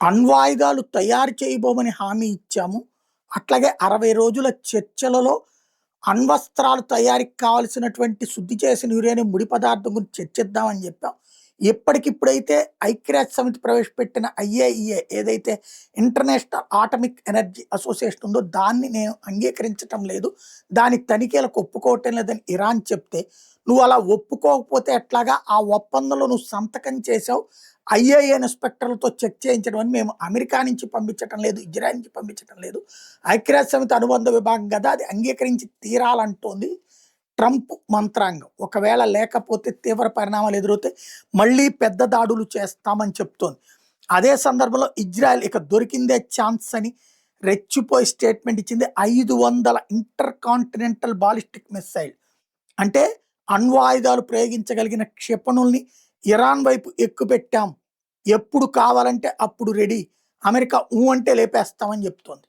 అణ్వాయుధాలు తయారు చేయబోమని హామీ ఇచ్చాము. అట్లాగే 60 రోజుల చర్చలలో అణ్వస్త్రాలు తయారీకి కావాల్సినటువంటి శుద్ధి చేసిన యురేనియం ముడి పదార్థం గురించి చర్చిద్దామని చెప్పాం. ఇప్పటికిప్పుడైతే ఐక్యరాజ్య సమితి ప్రవేశపెట్టిన ఐఏఇఏ ఏదైతే ఇంటర్నేషనల్ ఆటమిక్ ఎనర్జీ అసోసియేషన్ ఉందో దాన్ని నేను అంగీకరించటం లేదు. దాని తనిఖీలకు ఒప్పుకోవటం లేదని ఇరాన్ చెప్తే, నువ్వు అలా ఒప్పుకోకపోతే ఎట్లాగా ఆ ఒప్పందంలో నువ్వు సంతకం చేసావు, ఐఏఏ ఇన్స్పెక్టర్లతో చెక్ చేయించడం అని మేము అమెరికా నుంచి పంపించటం లేదు, ఇజ్రాయెల్ నుంచి పంపించటం లేదు, ఐక్యరాజ్య సమితి అనుబంధ విభాగం కదా అది అంగీకరించి తీరాలంటోంది ట్రంప్ మంత్రాంగం. ఒకవేళ లేకపోతే తీవ్ర పరిణామాలు ఎదురవుతాయి, మళ్ళీ పెద్ద దాడులు చేస్తామని చెప్తోంది. అదే సందర్భంలో ఇజ్రాయెల్ ఇక దొరికిందే ఛాన్స్ అని రెచ్చిపోయి స్టేట్మెంట్ ఇచ్చింది. 500 ఇంటర్ కాంటినెంటల్ బాలిస్టిక్ మిసైల్ అంటే అణ్వాయుధాలు ప్రయోగించగలిగిన క్షిపణుల్ని ఇరాన్ వైపు ఎక్కుపెట్టాం, ఎప్పుడు కావాలంటే అప్పుడు రెడీ, అమెరికా ఊ అంటే లేపేస్తామని చెప్తోంది.